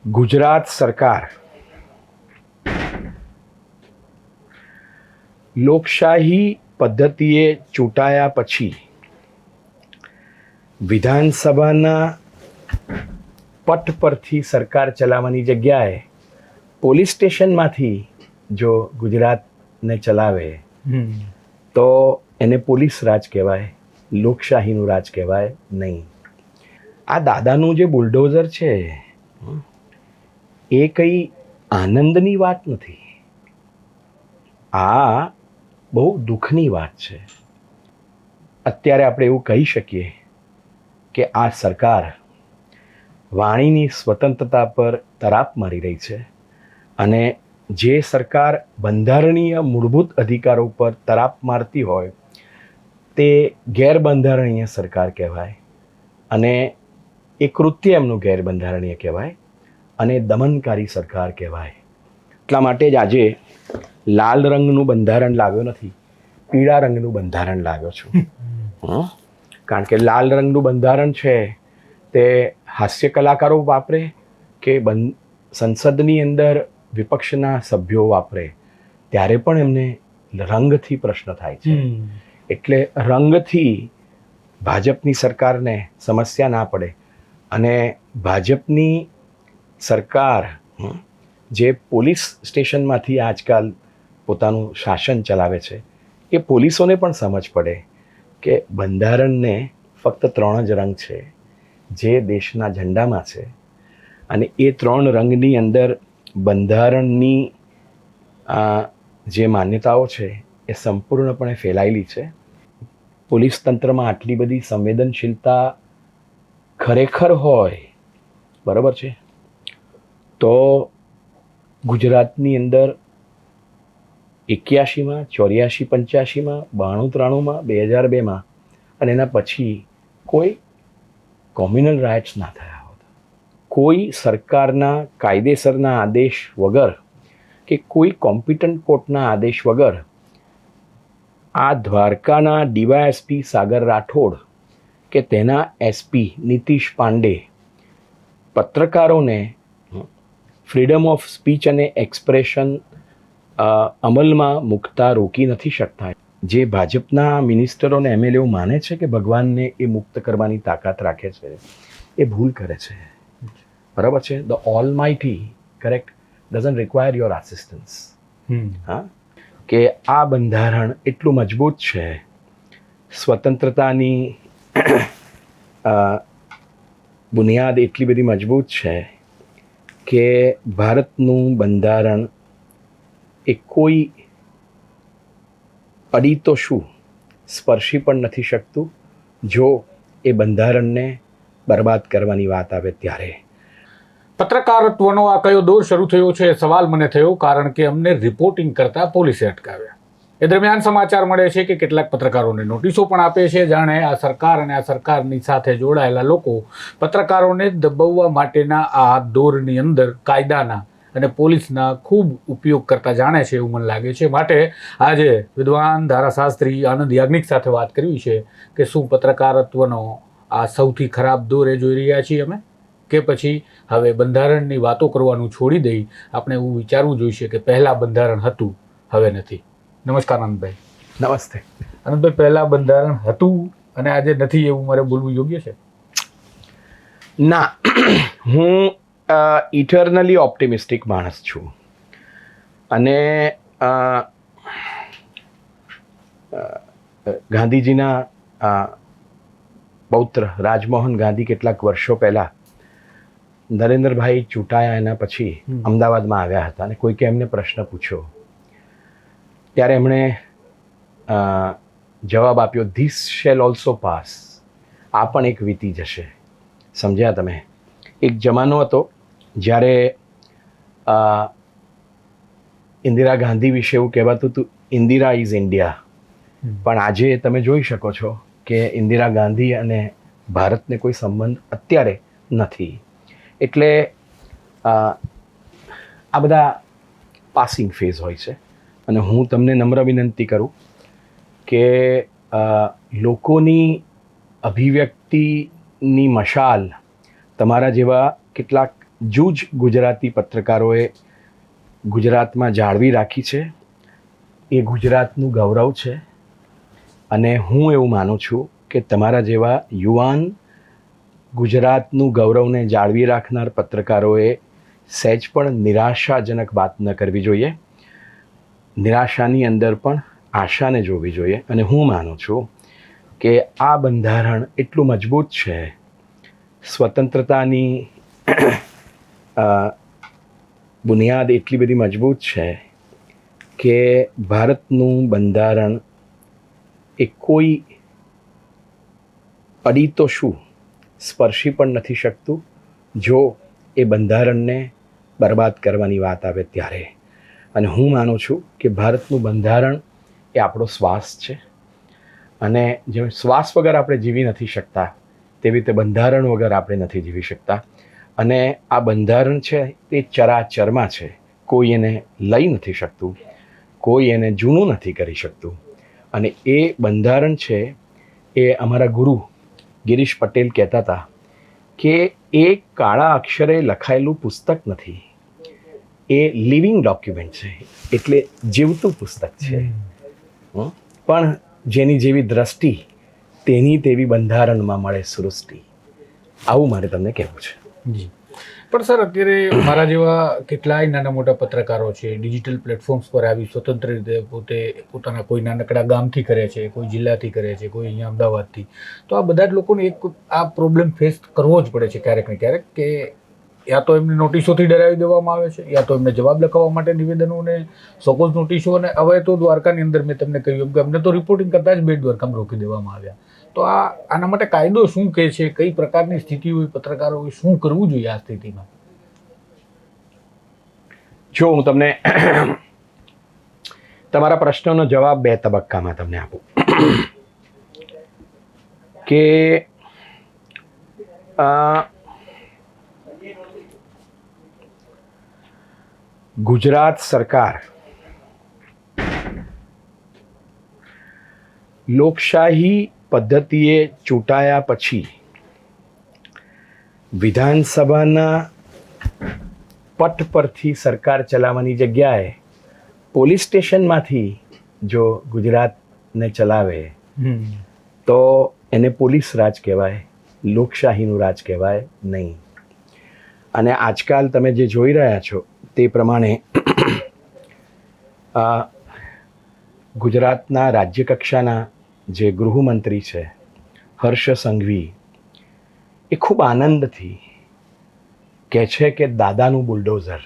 ગુજરાત સરકાર લોકશાહી પદ્ધતિએ ચૂંટાયા પછી વિધાનસભાના પટ પરથી સરકાર ચલાવવાની જગ્યાએ પોલીસ સ્ટેશનમાંથી જો ગુજરાતને ચલાવે તો એને પોલીસ રાજ કહેવાય, લોકશાહીનું રાજ કહેવાય નહીં. આ દાદાનું જે બુલડોઝર છે એ કંઈ આનંદની વાત નથી, આ બહુ દુઃખની વાત છે. અત્યારે આપણે એવું કહી શકીએ કે આ સરકાર વાણીની સ્વતંત્રતા પર તરાપ મારી રહી છે અને જે સરકાર બંધારણીય મૂળભૂત અધિકારો પર તરાપ મારતી હોય તે ગેરબંધારણીય સરકાર કહેવાય અને એ કૃત્ય એમનું ગેરબંધારણીય કહેવાય અને દમનકારી સરકાર કહેવાય. એટલા માટે જ આજે લાલ રંગનું બંધારણ લાવ્યો નથી, પીળા રંગનું બંધારણ લાવ્યો છું. કારણ કે લાલ રંગનું બંધારણ છે તે હાસ્ય કલાકારો વાપરે કે સંસદની અંદર વિપક્ષના સભ્યો વાપરે ત્યારે પણ એમને રંગથી પ્રશ્ન થાય છે. એટલે રંગથી ભાજપની સરકારને સમસ્યા ના પડે અને ભાજપની સરકાર જે પોલીસ સ્ટેશનમાંથી આજકાલ પોતાનું શાસન ચલાવે છે એ પોલીસોને પણ સમજ પડે કે બંધારણને ફક્ત 3 જ રંગ છે જે દેશના ઝંડામાં છે અને એ 3 રંગની અંદર બંધારણની જે માન્યતાઓ છે એ સંપૂર્ણપણે ફેલાયેલી છે. પોલીસ તંત્રમાં આટલી બધી સંવેદનશીલતા ખરેખર હોય, બરાબર છે, તો ગુજરાતની અંદર 81માં, 84, 85માં, 92, 93માં, 2002માં અને એના પછી કોઈ કોમ્યુનલ રાઇટ્સ ના થયા હોત. કોઈ સરકારના કાયદેસરના આદેશ વગર કે કોઈ કોમ્પિટન્ટ કોર્ટના આદેશ વગર આ દ્વારકાના ડીવાયએસપી સાગર રાઠોડ કે તેના એસપી નીતિશ પાંડે પત્રકારોને ફ્રીડમ ઓફ સ્પીચ અને એક્સપ્રેશન અમલમાં મૂકતા રોકી નથી શકતા. જે ભાજપના મિનિસ્ટરોને એમએલએઓ માને છે કે ભગવાનને એ મુક્ત કરવાની તાકાત રાખે છે એ ભૂલ કરે છે, બરાબર છે. The all mighty correct doesn't require your assistance. હા, કે આ બંધારણ એટલું મજબૂત છે, સ્વતંત્રતાની બુનિયાદ એટલી બધી મજબૂત છે કે ભારતનું બંધારણ એ કોઈ અડી તો શું સ્પર્શી પણ નથી શકતું જો એ બંધારણને બરબાદ કરવાની વાત આવે ત્યારે. પત્રકારત્વનો આ કયો દોર શરૂ થયો છે એ સવાલ મને થયો, કારણ કે અમને રિપોર્ટિંગ કરતા પોલીસે અટકાવ્યા. એ દરમિયાન સમાચાર મળે છે કે કેટલાક પત્રકારોને નોટિસો પણ આપે છે, જાણે આ સરકાર અને આ સરકારની સાથે જોડાયેલા લોકો પત્રકારોને દબાવવા માટેના આ દોરની અંદર કાયદાના અને પોલીસના ખૂબ ઉપયોગ કરતા જાણે છે એવું મને લાગે છે. માટે આજે વિદ્વાન ધારાશાસ્ત્રી આનંદ યાજ્ઞિક સાથે વાત કરવી છે કે શું પત્રકારત્વનો આ સૌથી ખરાબ દોર એ જોઈ રહ્યા છીએ અમે, કે પછી હવે બંધારણની વાતો કરવાનું છોડી દઈ આપણે એવું વિચારવું જોઈશે કે પહેલાં બંધારણ હતું હવે નથી. નમસ્કાર આનંદભાઈ. નમસ્તે આનંદભાઈ, પહેલાં બંધારણ હતું અને આજે નથી એવું મારે બોલવું યોગ્ય છે? ના, હું ઇટરનલી ઓપ્ટિમિસ્ટિક માણસ છું અને ગાંધીજીના પૌત્ર રાજમોહન ગાંધી કેટલાક વર્ષો પહેલાં નરેન્દ્રભાઈ ચૂંટાયા એના પછી અમદાવાદમાં આવ્યા હતા અને કોઈકે એમને પ્રશ્ન પૂછ્યો ત્યારે એમણે જવાબ આપ્યો, ધીસ શેલ ઓલ્સો પાસ. આ પણ એક વીતી જશે. સમજ્યા તમે? એક જમાનો હતો જ્યારે ઇન્દિરા ગાંધી વિશે એવું કહેવાતું હતું, ઇન્દિરા ઇઝ ઇન્ડિયા. પણ આજે તમે જોઈ શકો છો કે ઇન્દિરા ગાંધી અને ભારતને કોઈ સંબંધ અત્યારે નથી. એટલે આ બધા પાસિંગ ફેઝ હોય છે અને હું તમને નમ્ર વિનંતી કરું કે લોકોની અભિવ્યક્તિની મશાલ તમારા જેવા કેટલાક જૂજ ગુજરાતી પત્રકારોએ ગુજરાતમાં જાળવી રાખી છે એ ગુજરાતનું ગૌરવ છે. અને હું એવું માનું છું કે તમારા જેવા યુવાન ગુજરાતનું ગૌરવને જાળવી રાખનાર પત્રકારોએ સહેજ પણ નિરાશાજનક વાત ન કરવી જોઈએ. નિરાશાની અંદર પણ આશાને જોવી જોઈએ. અને હું માનું છું કે આ બંધારણ એટલું મજબૂત છે, સ્વતંત્રતાની બુનિયાદ એટલી બધી મજબૂત છે કે ભારતનું બંધારણ એ કોઈ અડી તો શું સ્પર્શી પણ નથી શકતું જો એ બંધારણને બરબાદ કરવાની વાત આવે ત્યારે. અને હું માનું છું કે ભારતનું બંધારણ એ આપણો શ્વાસ છે. અને જેમ શ્વાસ વગર આપણે જીવી નથી શકતા તેવી રીતે બંધારણ વગર આપણે નથી જીવી શકતા. અને આ બંધારણ છે તે ચરાચરમાં છે. કોઈ એને લઈ નથી શકતું, કોઈ એને જૂનું નથી કરી શકતું. અને એ બંધારણ છે એ અમારા ગુરુ ગિરીશ પટેલ કહેતા હતા કે એ કાળા અક્ષરે લખાયેલું પુસ્તક નથી, એ લિવિંગ ડોક્યુમેન્ટ છે, એટલે જીવતું પુસ્તક છે. પણ જેની જેવી દ્રષ્ટિ તેની તેવી બંધારણમાં મળે સૃષ્ટિ. આવું મારે તમને કહેવું છે. જી, પણ સર અત્યારે મારા જેવા કેટલાય નાના મોટા પત્રકારો છે, ડિજિટલ પ્લેટફોર્મ્સ પર આવી સ્વતંત્ર રીતે પોતાના કોઈ નાનકડા ગામથી કરે છે, કોઈ જિલ્લાથી કરે છે, કોઈ અહીંયા અમદાવાદથી. તો આ બધા જ લોકોને એક આ પ્રોબ્લેમ ફેસ કરવો જ પડે છે ક્યારેક ને ક્યારેક, કે યા તો એમને નોટિસોથી ડરાવી દેવામાં આવે છે, યા તો એમને જવાબ લખાવવા માટે નિવેદનો અને સપોઝ નોટિસો. અને હવે તો દ્વારકાની અંદર મેં તમને કહ્યું કે અમને તો રિપોર્ટિંગ કરતાં જ બેટ દ્વારકામાં રોકી દેવામાં આવ્યા. તો આના માટે કાયદો શું કહે છે, કઈ પ્રકારની સ્થિતિ હોય, પત્રકારોએ શું કરવું જોઈએ આ સ્થિતિમાં? જો હું તમને તમારા પ્રશ્નનો જવાબ 2 તબક્કામાં તમને આપું કે ગુજરાત સરકાર લોકશાહી પદ્ધતિએ ચૂંટાયા પછી વિધાનસભાના પટ પરથી સરકાર ચલાવવાની જગ્યાએ પોલીસ સ્ટેશનમાંથી જો ગુજરાતને ચલાવે તો એને પોલીસ રાજ કહેવાય, લોકશાહીનું રાજ કહેવાય નહીં. અને આજકાલ તમે જે જોઈ રહ્યા છો તે પ્રમાણે ગુજરાતના રાજ્ય કક્ષાના જે ગૃહમંત્રી છે હર્ષ સંઘવી, એ ખૂબ આનંદથી કહે છે કે દાદાનું બુલડોઝર.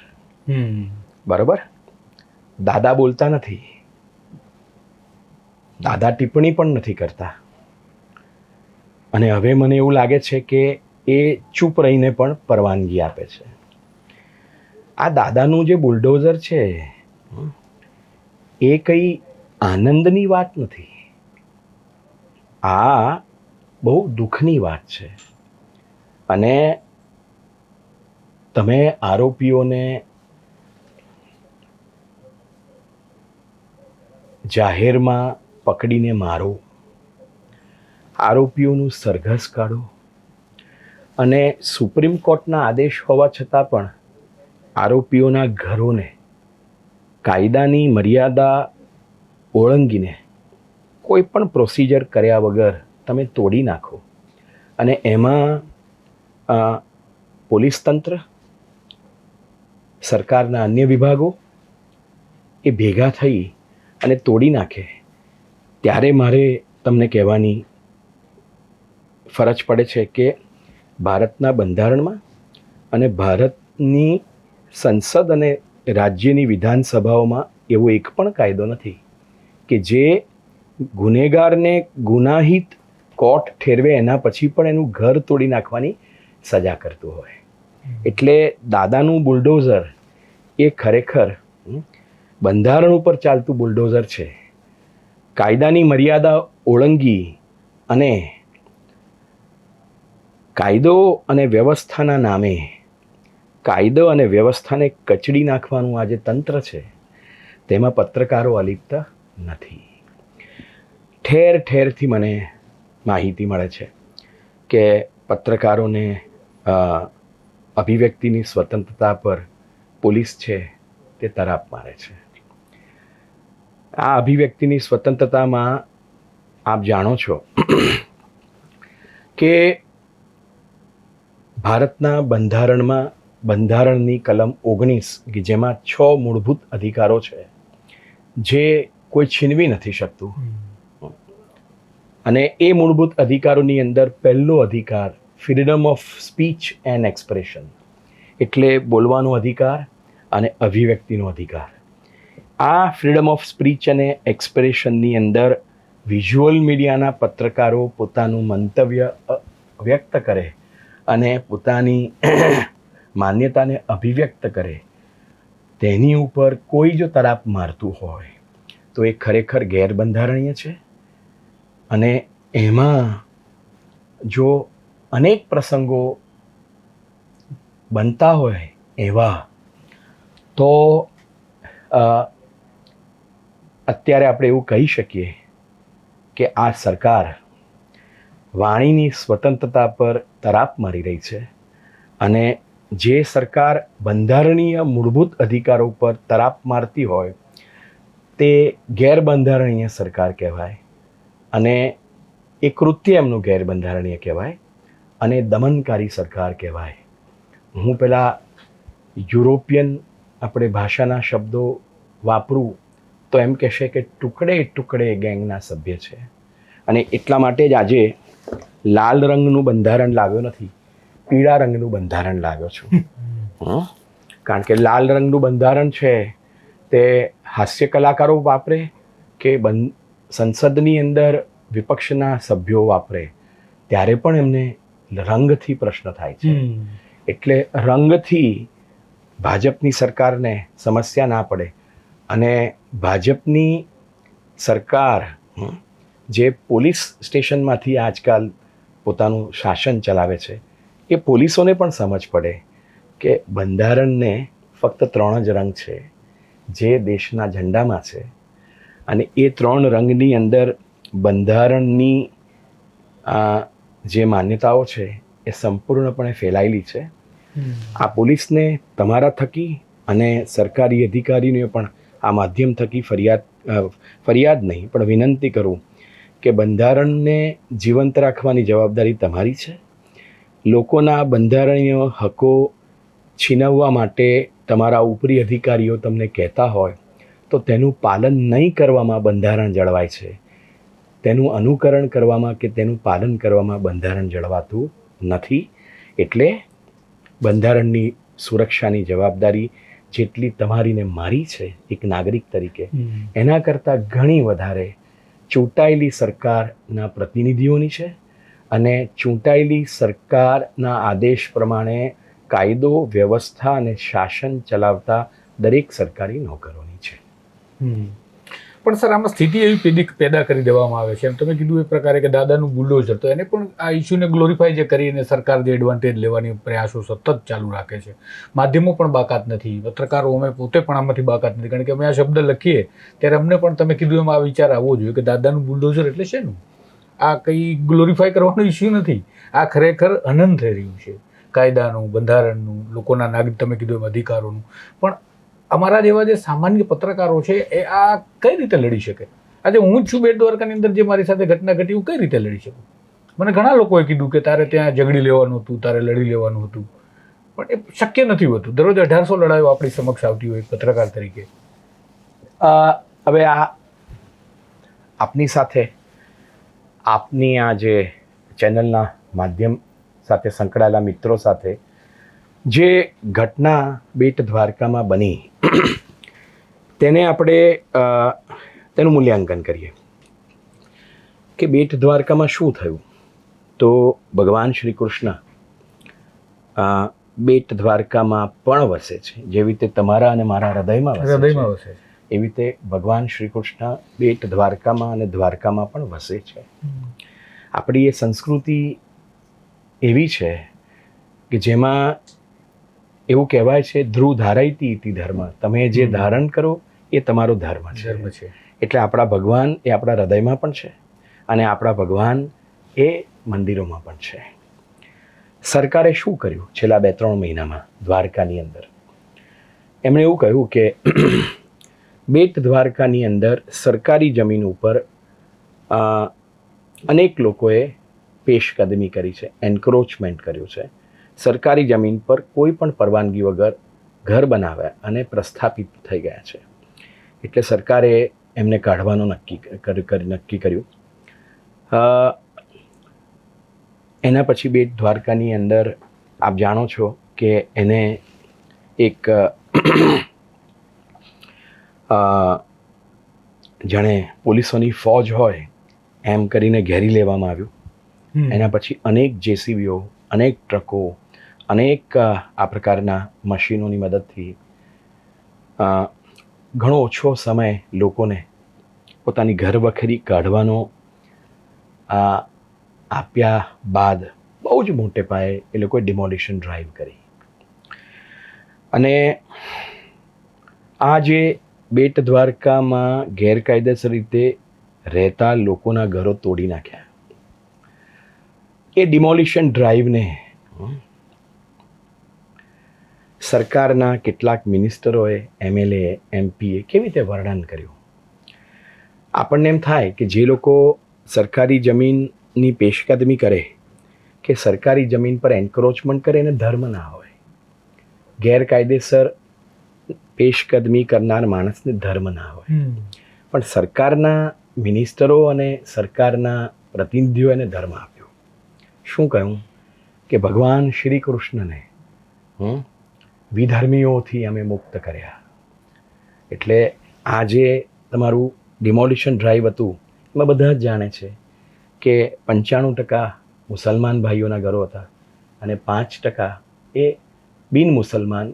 બરાબર, દાદા બોલતા નથી, દાદા ટિપ્પણી પણ નથી કરતા. અને હવે મને એવું લાગે છે કે એ ચૂપ રહીને પણ પરવાનગી આપે છે. આ દાદાનું જે બુલડોઝર છે એ કંઈ આનંદની વાત નથી, આ બહુ દુઃખની વાત છે. અને તમે આરોપીઓને જાહેરમાં પકડીને મારો, આરોપીઓનું સરઘસ કાઢો, અને સુપ્રીમ કોર્ટના આદેશ હોવા છતાં પણ આરોપીઓના ઘરોને કાયદાની મર્યાદા ઓળંગીને કોઈ પણ પ્રોસિજર કર્યા વગર તમે તોડી નાખો. અને એમાં પોલીસ તંત્ર, સરકારના અન્ય વિભાગો એ ભેગા થઈ અને તોડી નાખે, ત્યારે મારે તમને કહેવાની ફરજ પડે છે કે ભારતના બંધારણમાં અને ભારતની સંસદ અને રાજ્યની વિધાનસભાઓમાં એવો એક પણ કાયદો નથી કે જે ગુનેગારને ગુનાહિત કોર્ટ ઠેરવે એના પછી પણ એનું ઘર તોડી નાખવાની સજા કરતું હોય. એટલે દાદાનું બુલડોઝર એ ખરેખર બંધારણ ઉપર ચાલતું બુલડોઝર છે. કાયદાની મર્યાદા ઓળંગી અને કાયદો અને વ્યવસ્થાના નામે કાયદો અને વ્યવસ્થાને કચડી નાખવાનું આ જે તંત્ર છે તેમાં પત્રકારો અલિપ્ત નથી. ઠેર ઠેરથી મને માહિતી મળે છે કે પત્રકારોને અભિવ્યક્તિની સ્વતંત્રતા પર પોલીસ છે તે તરાપ મારે છે. આ અભિવ્યક્તિની સ્વતંત્રતામાં આપ જાણો છો કે ભારતના બંધારણની કલમ 19 કે જેમાં 6 મૂળભૂત અધિકારો છે જે કોઈ છીનવી નથી શકતું. અને એ મૂળભૂત અધિકારોની અંદર પહેલો અધિકાર freedom of speech and expression, એટલે બોલવાનો અધિકાર અને અભિવ્યક્તિનો અધિકાર. આ ફ્રીડમ ઓફ સ્પીચ અને એક્સપ્રેશનની અંદર વિઝ્યુઅલ મીડિયાના પત્રકારો પોતાનું મંતવ્ય વ્યક્ત કરે અને પોતાની માન્યતાને અભિવ્યક્ત કરે, તેની ઉપર કોઈ જો તરાપ મારતું હોય તો એ ખરેખર ગેરબંધારણીય છે. અને એમાં જો અનેક પ્રસંગો બનતા હોય એવા તો અત્યારે આપણે એવું કહી શકીએ કે આ સરકાર વાણીની સ્વતંત્રતા પર તરાપ મારી રહી છે. અને જે સરકાર બંધારણીય મૂળભૂત અધિકારો પર તરાપ મારતી હોય તે ગેરબંધારણીય સરકાર કહેવાય, અને એ કૃત્ય એમનું ગેરબંધારણીય કહેવાય અને દમનકારી સરકાર કહેવાય. હું પેલા યુરોપિયન આપણે ભાષાના શબ્દો વાપરું તો એમ કહેશે કે ટુકડે ટુકડે ગેંગના સભ્ય છે. અને એટલા માટે જ આજે લાલ રંગનું બંધારણ લાવ્યો નથી, પીળા રંગનું બંધારણ લાવ્યો છું. કારણ કે લાલ રંગનું બંધારણ છે તે હાસ્ય કલાકારો વાપરે કે સંસદની અંદર વિપક્ષના સભ્યો વાપરે ત્યારે પણ એમને રંગથી પ્રશ્ન થાય છે. એટલે રંગથી ભાજપની સરકારને સમસ્યા ના પડે. અને ભાજપની સરકાર જે પોલીસ સ્ટેશનમાંથી આજકાલ પોતાનું શાસન ચલાવે છે એ પોલીસોને પણ સમજ પડે કે બંધારણને ફક્ત 3 જ રંગ છે જે દેશના ઝંડામાં છે, અને એ 3 રંગની અંદર બંધારણની જે માન્યતાઓ છે એ સંપૂર્ણપણે ફેલાયેલી છે. આ પોલીસને તમારા થકી અને સરકારી અધિકારીઓને પણ આ માધ્યમ થકી ફરિયાદ નહીં પણ વિનંતી કરું કે બંધારણને જીવંત રાખવાની જવાબદારી તમારી છે. લોકોના બંધારણીય હકો છીનવવા માટે તમારા ઉપરી અધિકારીઓ તમને કહેતા હોય તો તેનું પાલન નહીં કરવામાં બંધારણ જળવાય છે, તેનું અનુકરણ કરવામાં કે તેનું પાલન કરવામાં બંધારણ જળવાતું નથી. એટલે બંધારણની સુરક્ષાની જવાબદારી જેટલી તમારી ને મારી છે એક નાગરિક તરીકે, એના કરતાં ઘણી વધારે ચૂંટાયેલી સરકારના પ્રતિનિધિઓની છે. અને ચૂંટાયેલી સરકારના આદેશ પ્રમાણે કાયદો, વ્યવસ્થા અને શાસન ચલાવતા દરેક સરકારી નોકરોની છે. પણ સર, આમાં સ્થિતિ એવી પેદા કરી દેવામાં આવે છે, એમ તમે કીધું એ પ્રકારે કે દાદાનું બુલડોઝર, તો એને પણ આ ઇસ્યુને ગ્લોરીફાઈ જે કરીને સરકાર જે એડવાન્ટેજ લેવાની પ્રયાસો સતત ચાલુ રાખે છે. માધ્યમો પણ બાકાત નથી, પત્રકારો અમે પોતે પણ આમાંથી બાકાત નથી. કારણ કે અમે આ શબ્દ લખીએ ત્યારે અમને પણ તમે કીધું એમ આ વિચાર આવવો જોઈએ કે દાદાનું બુલડોઝર એટલે શેનું? આ કંઈ ગ્લોરીફાઈ કરવાનો ઇસ્યુ નથી, આ ખરેખર હનન થઈ રહ્યું છે કાયદાનું, બંધારણનું, લોકોના નાગરિક તમે કીધું એમ અધિકારોનું. પણ અમારા જેવા જે સામાન્ય પત્રકારો છે એ આ કઈ રીતે લડી શકે? આજે હું જ છું બેટ દ્વારકાની અંદર, જે મારી સાથે ઘટના ઘટી, હું કઈ રીતે લડી શકું? મને ઘણા લોકોએ કીધું કે તારે ત્યાં ઝઘડી લેવાનું હતું, તારે લડી લેવાનું હતું, પણ એ શક્ય નથી હોતું. દરરોજ 1800 લડાઈઓ આપણી સમક્ષ આવતી હોય પત્રકાર તરીકે. હવે આ આપની સાથે, આપની આ જે ચેનલના માધ્યમ સાથે સંકળાયેલા મિત્રો સાથે જે ઘટના બેટ દ્વારકામાં બની તેને આપણે તેનું મૂલ્યાંકન કરીએ કે બેટ દ્વારકામાં શું થયું. તો ભગવાન શ્રી કૃષ્ણ બેટ દ્વારકામાં પણ વસે છે. જેવી રીતે તમારા અને મારા હૃદયમાં વસે છે, એવી રીતે ભગવાન શ્રી કૃષ્ણ બેટ દ્વારકામાં અને દ્વારકામાં પણ વસે છે. આપણી એ સંસ્કૃતિ એવી છે કે જેમાં એવું કહેવાય છે, ધ્રુવ ધારયતિ ઇતિ ધર્મ, તમે જે ધારણ કરો એ તમારો ધર્મ છે. એટલે આપણા ભગવાન એ આપણા હૃદયમાં પણ છે અને આપણા ભગવાન એ મંદિરોમાં પણ છે. સરકારે શું કર્યું છેલ્લા 2-3 મહિનામાં દ્વારકાની અંદર? એમણે એવું કહ્યું કે બેટ દ્વારકાની અંદર સરકારી જમીન ઉપર અનેક લોકોએ પેશકદમી કરી છે, એન્ક્રોચમેન્ટ કર્યું છે. સરકારી જમીન પર કોઈ પણ પરવાનગી વગર ઘર બનાવ્યા અને પ્રસ્થાપિત થઈ ગયા છે. એટલે સરકારે એમને કાઢવાનું નક્કી કર્યું. એના પછી બેટ દ્વારકાની અંદર આપ જાણો છો કે એને એક જાણે પોલીસોની ફોજ હોય એમ કરીને ઘેરી લેવામાં આવ્યું. એના પછી અનેક જેસીબીઓ, અનેક ટ્રકો, અનેક આ પ્રકારના મશીનોની મદદથી ઘણો ઓછો સમય લોકોને પોતાની ઘરવખરી કાઢવાનો આપ્યા બાદ બહુ જ મોટે પાયે એ લોકોએ ડિમોલિશન ડ્રાઈવ કરી. અને આ જે બેટ દ્વારકામાં ગેરકાયદેસર રીતે રહેતા લોકોના ઘરો તોડી નાખ્યા, એ ડિમોલિશન ડ્રાઈવને સરકારના કેટલાક મિનિસ્ટરોએ, MLA, MPએ કેવી રીતે વર્ણન કર્યું? આપણને એમ થાય કે જે લોકો સરકારી જમીનની પેશકદમી કરે કે સરકારી જમીન પર એન્ક્રોચમેન્ટ કરે એને ધર્મ ના હોય. ગેરકાયદેસર પેશકદમી કરનાર માણસને ધર્મ ના હોય. પણ સરકારના મિનિસ્ટરો અને સરકારના પ્રતિનિધિઓ એને ધર્મ આપ્યો. શું કહ્યું કે ભગવાન શ્રી કૃષ્ણને વિધર્મીઓથી અમે મુક્ત કર્યા. એટલે આ જે તમારું ડિમોલિશન ડ્રાઈવ હતું એમાં બધા જ જાણે છે કે 95% મુસલમાન ભાઈઓના ઘરો હતા અને 5% એ બિન મુસલમાન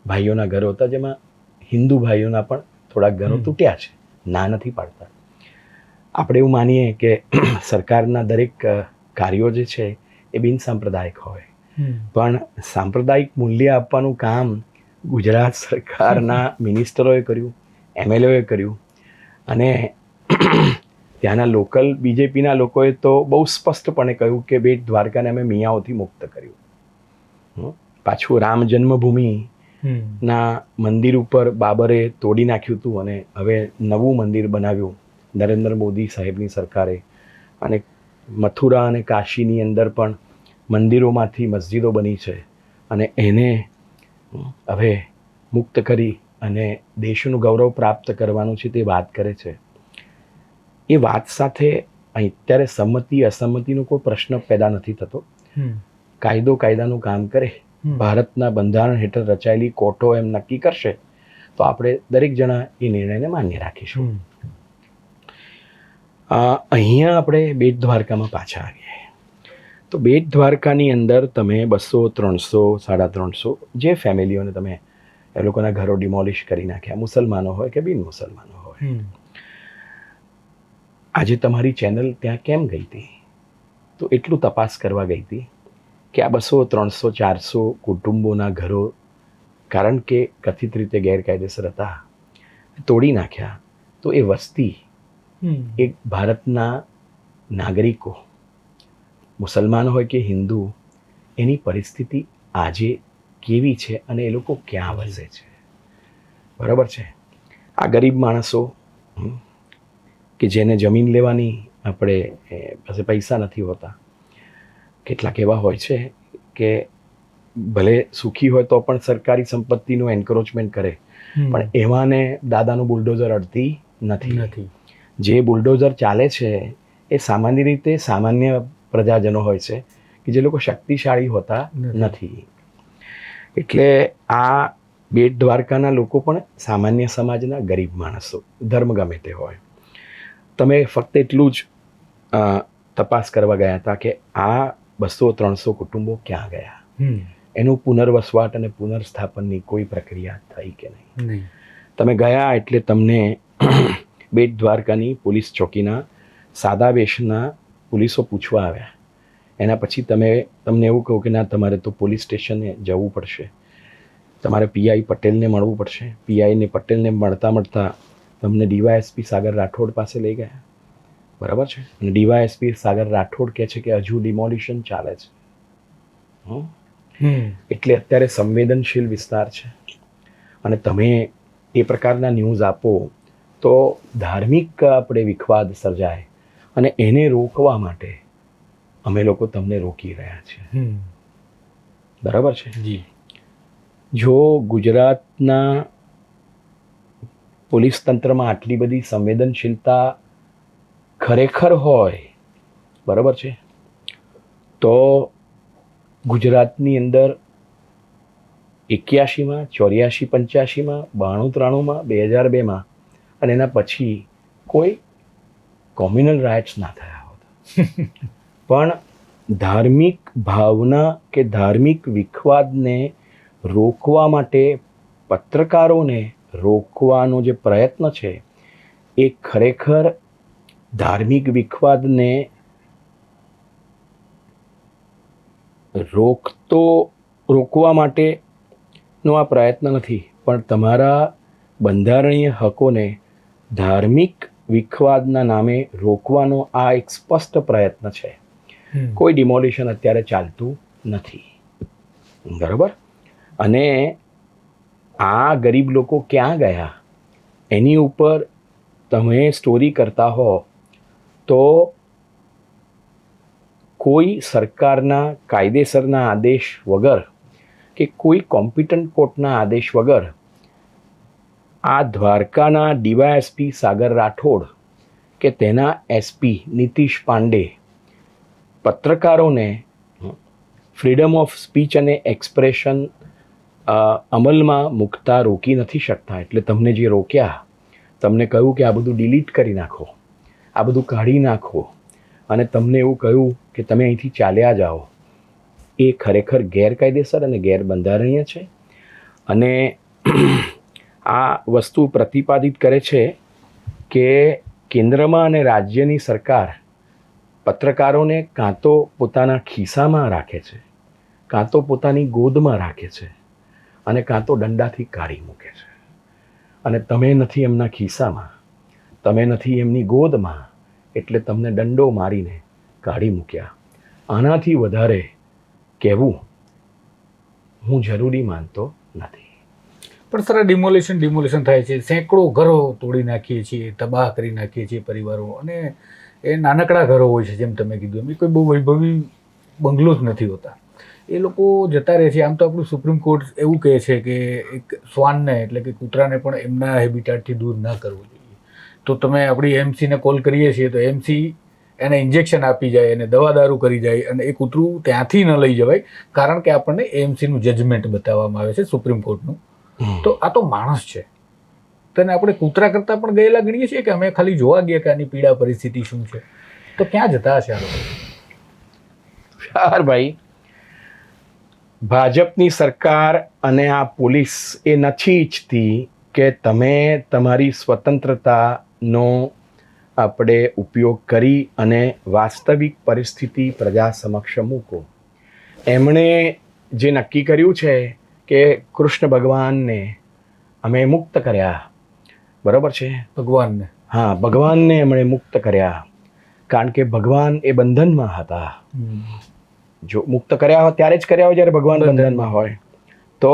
ભાઈઓના ઘરો હતા, જેમાં હિન્દુ ભાઈઓના પણ થોડાક ઘરો તૂટ્યા છે. ના નથી પાડતા. આપણે એવું માનીએ કે સરકારના દરેક કાર્યો જે છે એ બિન સાંપ્રદાયિક હોય, પણ સાંપ્રદાયિક મૂલ્ય આપવાનું કામ ગુજરાત સરકારના મિનિસ્ટરોએ કર્યું, MLAએ કર્યું. અને ત્યાંના લોકલ BJPના લોકોએ તો બહુ સ્પષ્ટપણે કહ્યું કે બેટ દ્વારકાને અમે મિયાઓથી મુક્ત કર્યું. પાછું રામ જન્મભૂમિના મંદિર ઉપર બાબરે તોડી નાખ્યું હતું અને હવે નવું મંદિર બનાવ્યું નરેન્દ્ર મોદી સાહેબની સરકારે. અને મથુરા અને કાશીની અંદર પણ મંદિરોમાંથી મસ્જિદો બની છે અને એને હવે મુક્ત કરી અને દેશનું ગૌરવ પ્રાપ્ત કરવાનું છે તે વાત કરે છે. એ વાત સાથે અત્યારે સંમતિ અસંમતિનો કોઈ પ્રશ્ન પેદા નથી થતો. કાયદો કાયદાનું કામ કરે. ભારતના બંધારણ હેઠળ રચાયેલી કોર્ટો એમ નક્કી કરશે તો આપણે દરેક જણા એ નિર્ણયને માન્ય રાખીશું. અહીંયા આપણે બેટ દ્વારકામાં પાછા આવીએ તો બેટ દ્વારકાની અંદર તમે 200, 300, 350 જે ફેમિલીઓને તમે એ લોકોના ઘરો ડિમોલિશ કરી નાખ્યા, મુસલમાનો હોય કે બિન મુસલમાનો હોય. આજે તમારી ચેનલ ત્યાં કેમ ગઈ હતી? તો એટલું તપાસ કરવા ગઈ હતી કે આ 200, 300, 400 કુટુંબોના ઘરો કારણ કે કથિત રીતે ગેરકાયદેસર હતા તોડી નાખ્યા. તો એ વસ્તી એક ભારતના નાગરિકો, મુસલમાન હોય કે હિન્દુ, એની પરિસ્થિતિ આજે કેવી છે અને એ લોકો ક્યાં વસે છે? બરાબર છે. આ ગરીબ માણસો કે જેને જમીન લેવાની આપણે પાસે પૈસા નથી હોતા, કેટલાક એવા હોય છે કે ભલે સુખી હોય તો પણ સરકારી સંપત્તિનું એન્ક્રોચમેન્ટ કરે, પણ એવાને દાદાનું બુલડોઝર અડતી નથી. જે બુલડોઝર ચાલે છે એ સામાન્ય રીતે સામાન્ય પ્રજાજનો હોય છે કે જે લોકો શક્તિશાળી હોતા નથી. એટલે આ બેટ દ્વારકાના લોકો પણ સામાન્ય સમાજના ગરીબ માણસો, ધર્મ ગમે તે હોય. તમે ફક્ત એટલું જ તપાસ કરવા ગયા હતા કે આ 200-300 કુટુંબો ક્યાં ગયા, એનું પુનર્વસવાટ અને પુનર્સ્થાપનની કોઈ પ્રક્રિયા થઈ કે નહીં. તમે ગયા એટલે તમને બેટ દ્વારકાની પોલીસ ચોકીના સાદા વેશના પોલીસો પૂછવા આવ્યા. એના પછી તમને એવું કહું કે ના, તમારે તો પોલીસ સ્ટેશને જવું પડશે, તમારે PI પટેલને મળવું પડશે. PI પટેલને મળતા તમને DYSP સાગર રાઠોડ પાસે લઈ ગયા. બરાબર છે. અને DYSP સાગર રાઠોડ કહે છે કે હજુ ડિમોલિશન ચાલે છે. એટલે અત્યારે સંવેદનશીલ વિસ્તાર છે અને તમે એ પ્રકારના ન્યૂઝ આપો તો ધાર્મિક આપણે વિખવાદ સર્જાય અને એને રોકવા માટે અમે લોકો તમને રોકી રહ્યા છીએ. બરાબર છે. જી. જો ગુજરાતના પોલીસ તંત્રમાં આટલી બધી સંવેદનશીલતા ખરેખર હોય, બરાબર છે, તો ગુજરાતની અંદર 81માં, 84, 85માં, 92, 93માં, 2002માં અને એના પછી કોઈ કોમ્યુનલ રાઇટ્સ ના થયા હોત. પણ ધાર્મિક ભાવના કે ધાર્મિક વિખવાદને રોકવા માટે પત્રકારોને રોકવાનો જે પ્રયત્ન છે એ ખરેખર ધાર્મિક વિખવાદને રોકવા માટેનો આ પ્રયત્ન નથી, પણ તમારા બંધારણીય હકોને ધાર્મિક વિખવાદના નામે રોકવાનો આ એક સ્પષ્ટ પ્રયત્ન છે. કોઈ ડિમોલિશન અત્યારે ચાલતું નથી, બરાબર. અને આ ગરીબ લોકો ક્યાં ગયા એની ઉપર તમે સ્ટોરી કરતા હો તો કોઈ સરકારના કાયદેસરના આદેશ વગર કે કોઈ કોમ્પિટન્ટ કોર્ટના આદેશ વગર આ દ્વારકાના ડીવાયએસપી સાગર રાઠોડ કે તેના એસપી નીતિશ પાંડે પત્રકારોને ફ્રીડમ ઓફ સ્પીચ અને એક્સપ્રેશન અમલમાં મૂકતા રોકી નથી શકતા. એટલે તમને જે રોક્યા, તમને કહ્યું કે આ બધું ડિલીટ કરી નાખો, આ બધું કાઢી નાખો અને તમને એવું કહ્યું કે તમે અહીંથી ચાલ્યા જાઓ, એ ખરેખર ગેરકાયદેસર અને ગેરબંધારણીય છે. અને આ વસ્તુ પ્રતિપાદિત કરે છે કે કેન્દ્રમાં અને રાજ્યની સરકાર પત્રકારોને કાં તો પોતાના ખિસ્સામાં રાખે છે, કાં તો પોતાની ગોદમાં રાખે છે અને કાં તો દંડાથી કાઢી મૂકે છે. અને તમે નથી એમના ખિસ્સામાં, તમે નથી એમની ગોદમાં, એટલે તમને દંડો મારીને કાઢી મૂક્યા. આનાથી વધારે કહેવું હું જરૂરી માનતો નથી. પણ સર, ડિમોલિશન થાય છે, સેંકડો ઘરો તોડી નાખીએ છીએ, તબાહ કરી નાખીએ છીએ પરિવારો, અને એ નાનકડા ઘરો હોય છે, જેમ તમે કીધું એમ, એ કોઈ બહુ વૈભવી બંગલો જ નથી હોતા. એ લોકો જતા રહે છે. આમ તો આપણું સુપ્રીમ કોર્ટ એવું કહે છે કે એક શ્વાનને એટલે કે કૂતરાને પણ એમના હેબિટાટથી દૂર ના કરવું જોઈએ. તો તમે આપણી એમસીને કોલ કરીએ છીએ તો એમસી એને ઇન્જેક્શન આપી જાય, એને દવા દારૂ કરી જાય અને એ કૂતરું ત્યાંથી ન લઈ જવાય, કારણ કે આપણને એમસીનું જજમેન્ટ બતાવવામાં આવે છે સુપ્રીમ કોર્ટનું. તો આ તો માણસ છે, તેને આપણે કૂતરા કરતાં પણ ગયેલા ગણીએ છીએ કે અમે ખાલી જોવા ગયા કે આની પીડા પરિસ્થિતિ શું છે? તો ક્યાં જતા હશે આ લોકો? યાર ભાઈ, ભાજપની સરકાર અને આ પોલીસ એ નથી ઈચ્છતી કે તમે તમારી સ્વતંત્રતાનો આપણે ઉપયોગ કરી અને વાસ્તવિક પરિસ્થિતિ પ્રજા સમક્ષ મૂકો. એમણે જે નક્કી કર્યું છે કે કૃષ્ણ ભગવાનને અમે મુક્ત કર્યા, બરાબર છે, ભગવાનને, હા, ભગવાનને એમણે મુક્ત કર્યા, કારણ કે ભગવાન એ બંધનમાં હતા. જો મુક્ત કર્યા હોય ત્યારે જ કર્યા હોય જ્યારે ભગવાન બંધનમાં હોય. તો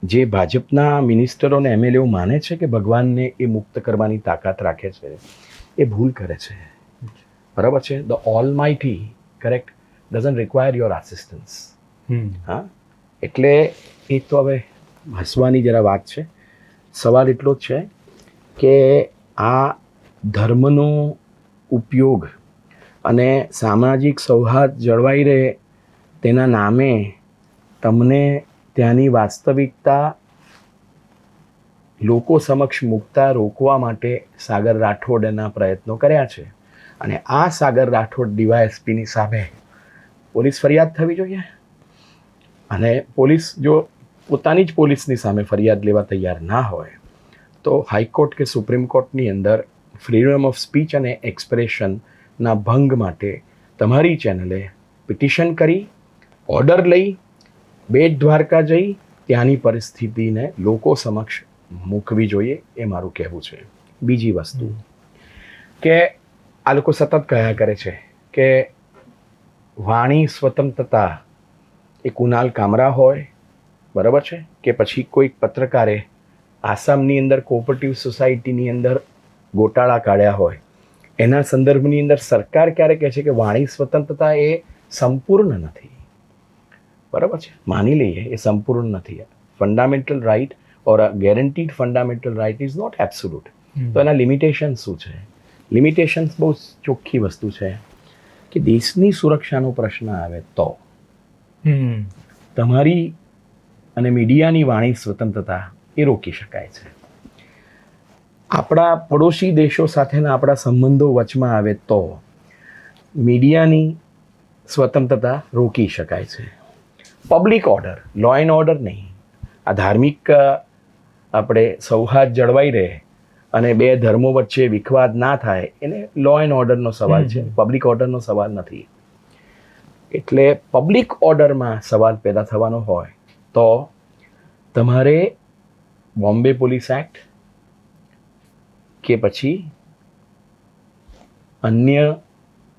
જે ભાજપના મિનિસ્ટરો ને એમએલએઓ માને છે કે ભગવાનને એ મુક્ત કરવાની તાકાત રાખે છે, એ ભૂલ કરે છે, બરાબર છે. The almighty, correct, doesn't require your assistance. હા, એટલે એ તો હવે હસવાની જરા વાત છે. સવાલ એટલો જ છે કે આ ધર્મનો ઉપયોગ અને સામાજિક સૌહાર્દ જળવાઈ રહે તેના નામે તમને ત્યાંની વાસ્તવિકતા લોકો સમક્ષ મૂકતા રોકવા માટે સાગર રાઠોડના પ્રયત્નો કર્યા છે. અને આ સાગર રાઠોડ ડીવાયએસપીની સામે પોલીસ ફરિયાદ થવી જોઈએ. અને પોલીસ જો પોતાની જ પોલીસની સામે ફરિયાદ લેવા તૈયાર ના હોય તો હાઈકોર્ટ કે સુપ્રીમ કોર્ટની અંદર ફ્રીડમ ઓફ સ્પીચ અને એક્સપ્રેશનના ભંગ માટે તમારી ચેનલે પિટિશન કરી, ઓર્ડર લઈ, બેટ દ્વારકા જઈ ત્યાંની પરિસ્થિતિને લોકો સમક્ષ મૂકવી જોઈએ, એ મારું કહેવું છે. બીજી વસ્તુ કે આ લોકો સતત કહ્યા કરે છે કે વાણી સ્વતંત્રતા એ કુનાલ કામરા હોય, બરાબર છે, કે પછી કોઈક પત્રકારે આસામની અંદર કોઓપરેટિવ સોસાયટીની અંદર ગોટાળા કાઢ્યા હોય, એના સંદર્ભની અંદર સરકાર ક્યારે કહે છે કે વાણી સ્વતંત્રતા એ સંપૂર્ણ નથી, બરાબર છે, માની લઈએ એ સંપૂર્ણ નથી. Fundamental right or guaranteed fundamental right is not absolute. તો એના લિમિટેશન શું છે? લિમિટેશન્સ બહુ ચોખ્ખી વસ્તુ છે કે દેશની સુરક્ષાનો પ્રશ્ન આવે તો તમારી અને મીડિયાની વાણી સ્વતંત્રતા એ રોકી શકાય છે. આપણા પડોશી દેશો સાથેના આપણા સંબંધો વચમાં આવે તો મીડિયાની સ્વતંત્રતા રોકી શકાય છે. Public order, law and order નહીં, આ ધાર્મિક આપણે સૌહાર્દ જળવાઈ રહે અને બે ધર્મો વચ્ચે વિખવાદ ના થાય, એને લો એન્ડ ઓર્ડરનો સવાલ છે, પબ્લિક ઓર્ડરનો સવાલ નથી. એટલે પબ્લિક ઓર્ડરમાં સવાલ પેદા થવાનો હોય તો તમારે બોમ્બે પોલીસ એક્ટ કે પછી અન્ય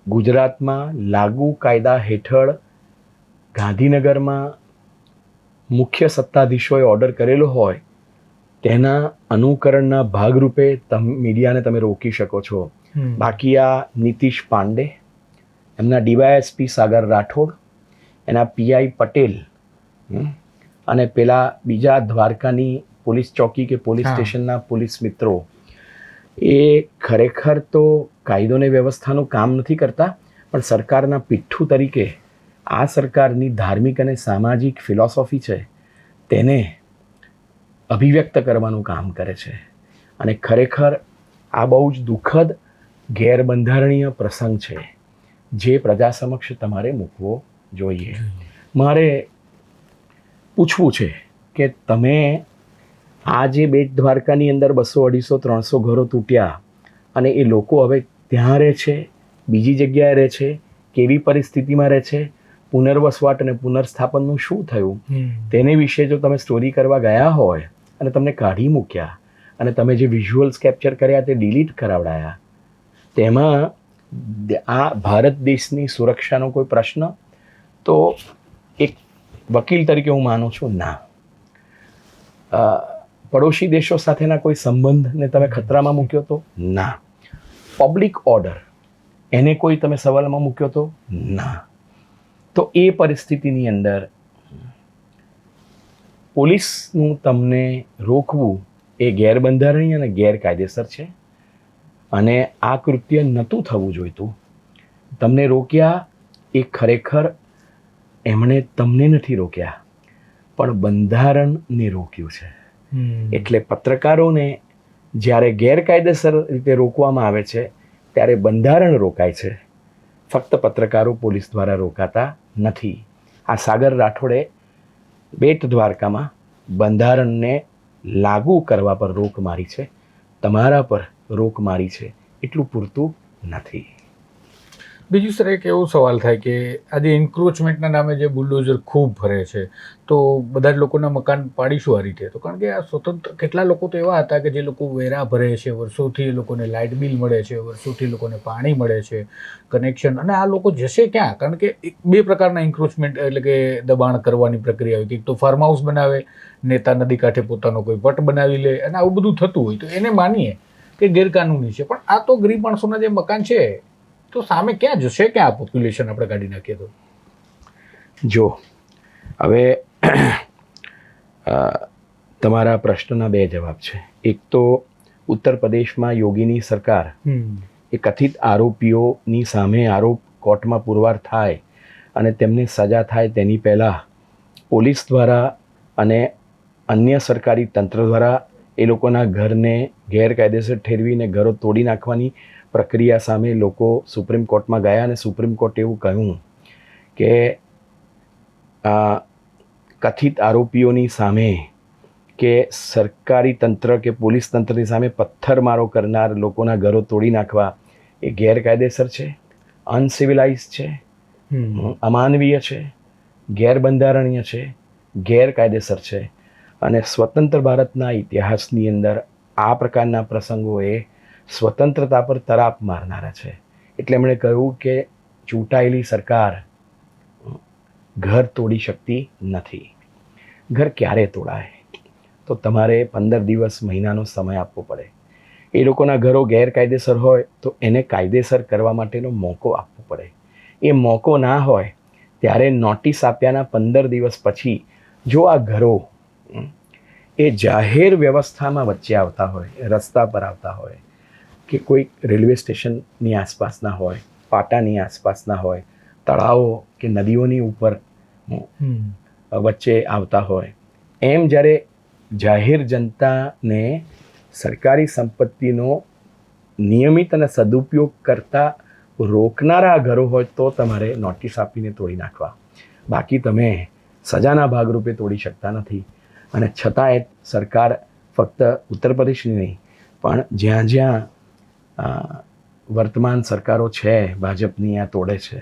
ગુજરાતમાં લાગુ કાયદા હેઠળ ગાંધીનગરમાં મુખ્ય સત્તાધીશોએ ઓર્ડર કરેલો હોય તેના અનુકરણના ભાગરૂપે મીડિયાને તમે રોકી શકો છો. બાકી આ નીતિશ પાંડે, એમના ડીવાયએસપી સાગર રાઠોડ, એના પીઆઈ પટેલ અને પેલા બીજા દ્વારકાની પોલીસ ચોકી કે પોલીસ સ્ટેશનના પોલીસ મિત્રો, એ ખરેખર તો કાયદો ને વ્યવસ્થાનું કામ નથી કરતા, પણ સરકારના પીઠ્ઠું તરીકે આ સરકારની ધાર્મિક અને સામાજિક ફિલોસોફી છે તેને અભિવ્યક્ત કરવાનું કામ કરે છે. અને ખરેખર આ બહુ જ દુઃખદ ગેરબંધારણીય પ્રસંગ છે જે પ્રજા સમક્ષ તમારે મૂકવો જોઈએ. મારે પૂછવું છે કે તમે આ જે બેટ દ્વારકાની અંદર 200, 250, 300 ઘરો તૂટ્યા અને એ લોકો હવે ત્યાં રહે છે, બીજી જગ્યાએ રહે છે, કેવી પરિસ્થિતિમાં રહે છે, પુનર્વસવાટ અને પુનર્સ્થાપનનું શું થયું, તેને વિશે જો તમે સ્ટોરી કરવા ગયા હોય અને તમને કાઢી મૂક્યા અને તમે જે વિઝ્યુઅલ્સ કેપ્ચર કર્યા તે ડિલીટ કરાવડાયા, તેમાં આ ભારત દેશની સુરક્ષાનો કોઈ પ્રશ્ન? તો એક વકીલ તરીકે હું માનું છું ના. પડોશી દેશો સાથેના કોઈ સંબંધને તમે ખતરામાં મૂક્યો તો ના. પબ્લિક ઓર્ડર એને કોઈ તમે સવાલમાં મૂક્યો તો ના. તો એ પરિસ્થિતિની અંદર પોલીસનું તમને રોકવું એ ગેરબંધારણીય અને ગેરકાયદેસર છે અને આ કૃત્ય નહોતું થવું જોઈતું. તમને રોક્યા એ ખરેખર એમણે તમને નથી રોક્યા, પણ બંધારણને રોક્યું છે. એટલે પત્રકારોને જ્યારે ગેરકાયદેસર રીતે રોકવામાં આવે છે ત્યારે બંધારણ રોકાય છે, ફક્ત પત્રકારો પોલીસ દ્વારા રોકાતા નથી. આ સાગર રાઠોડે બેટ દ્વારકામાં બંધારણને લાગુ કરવા પર રોક મારી છે, તમારા પર રોક મારી છે, એટલું પૂરતું નથી. બીજું સર એક એવો સવાલ થાય કે આજે એન્ક્રોચમેન્ટના નામે જે બુલડોઝર ખૂબ ફરે છે, તો બધા જ લોકોના મકાન પાડીશું આ રીતે? તો કારણ કે આ સ્વતંત્ર કેટલા લોકો તો એવા હતા કે જે લોકો વેરા ભરે છે, વર્ષોથી એ લોકોને લાઇટ બિલ મળે છે, વર્ષોથી એ લોકોને પાણી મળે છે, કનેક્શન, અને આ લોકો જશે ક્યાં? કારણ કે બે પ્રકારના એન્ક્રોચમેન્ટ એટલે કે દબાણ કરવાની પ્રક્રિયા હોય. એક તો ફાર્મ હાઉસ બનાવે, નેતા નદી કાંઠે પોતાનો કોઈ પટ બનાવી લે અને આવું બધું થતું હોય, તો એને માનીએ કે ગેરકાનૂની છે, પણ આ તો ગરીબ માણસોના જે મકાન છે તો સામે ક્યાં જશે, ક્યાં પોપ્યુલેશન આપણે કાઢી નાખીએ તો? જો હવે તમારા પ્રશ્નના બે જવાબ છે. એક તો ઉત્તર પ્રદેશમાં યોગીની સરકાર એ કથિત આરોપીઓની સામે આરોપ કોર્ટમાં પુરવાર થાય અને તેમને સજા થાય તેની પહેલાં પોલીસ દ્વારા અને અન્ય સરકારી તંત્ર દ્વારા એ લોકોના ઘરને ગેરકાયદેસર ઠેરવીને ઘરો તોડી નાખવાની પ્રક્રિયા સામે લોકો સુપ્રીમ કોર્ટમાં ગયા અને સુપ્રીમ કોર્ટે એવું કહ્યું કે આ કથિત આરોપીઓની સામે કે સરકારી તંત્ર કે પોલીસ તંત્રની સામે પથ્થરમારો કરનાર લોકોના ઘરો તોડી નાખવા એ ગેરકાયદેસર છે, અનસિવિલાઇઝ છે, અમાનવીય છે, ગેરબંધારણીય છે, ગેરકાયદેસર છે. અને સ્વતંત્ર ભારતના ઇતિહાસની અંદર આ પ્રકારના પ્રસંગોએ સ્વતંત્રતા પર તરાપ મારનારા છે. એટલે એમણે કહ્યું કે ચૂંટાયેલી સરકાર ઘર તોડી શકતી નથી. ઘર ક્યારે તોડાય? તો તમારે 15 દિવસ મહિનાનો સમય આપવો પડે. એ લોકોના ઘરો ગેરકાયદેસર હોય તો એને કાયદેસર કરવા માટેનો મોકો આપવો પડે. એ મોકો ના હોય ત્યારે નોટિસ આપ્યાના 15 દિવસ પછી જો આ ઘરો એ જાહેર વ્યવસ્થામાં વચ્ચે આવતા હોય, રસ્તા પર આવતા હોય, કે કોઈ રેલવે સ્ટેશનની આસપાસના હોય, પાટાની આસપાસના હોય, તળાવો કે નદીઓની ઉપર વચ્ચે આવતા હોય, એમ જ્યારે જાહેર જનતાને સરકારી સંપત્તિનો નિયમિત અને સદુપયોગ કરતા રોકનારા ઘરો હોય તો તમારે નોટિસ આપીને તોડી નાખવા. બાકી તમે સજાના ભાગરૂપે તોડી શકતા નથી. અને છતાંય સરકાર ફક્ત ઉત્તર પ્રદેશની નહીં પણ જ્યાં જ્યાં વર્તમાન સરકારો છે ભાજપની, આ તોડે છે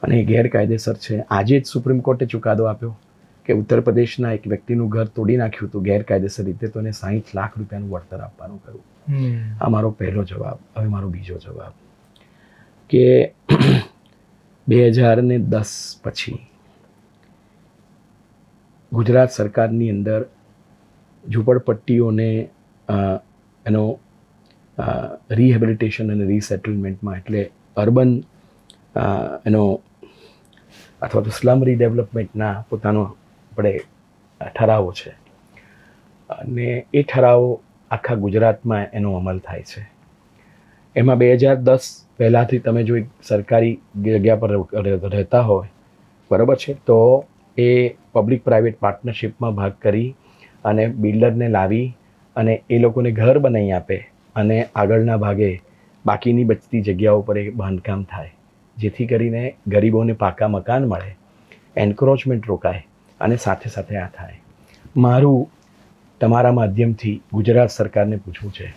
અને એ ગેરકાયદેસર છે. આજે જ સુપ્રીમ કોર્ટે ચુકાદો આપ્યો કે ઉત્તર પ્રદેશના એક વ્યક્તિનું ઘર તોડી નાખ્યું હતું ગેરકાયદેસર રીતે, તો એને 60 લાખ રૂપિયાનું વળતર આપવાનું કહ્યું. આ મારો પહેલો જવાબ. હવે મારો બીજો જવાબ કે 2010 પછી ગુજરાત સરકારની અંદર ઝૂંપડપટ્ટીઓને એનો રિહેબિલિટેશન અને રીસેટલમેન્ટમાં, એટલે અર્બન એનો અથવા તો સ્લમ રીડેવલપમેન્ટના પોતાનો આપણે ઠરાવો છે અને એ ઠરાવો આખા ગુજરાતમાં એનો અમલ થાય છે. એમાં 2010 પહેલાંથી તમે જો એક સરકારી જગ્યા પર રહેતા હોય, બરાબર છે, તો એ પબ્લિક પ્રાઇવેટ પાર્ટનરશિપમાં ભાગ કરી અને બિલ્ડરને લાવી અને એ લોકોને ઘર બનાવી આપે અને આગળના ભાગે બાકીની બચતી જગ્યાઓ પર એ બાંધકામ થાય, જેથી કરીને ગરીબોને પાકા મકાન મળે, એન્ક્રોચમેન્ટ રોકાય અને સાથે સાથે આ થાય. મારું તમારા માધ્યમથી ગુજરાત સરકારને પૂછવું છે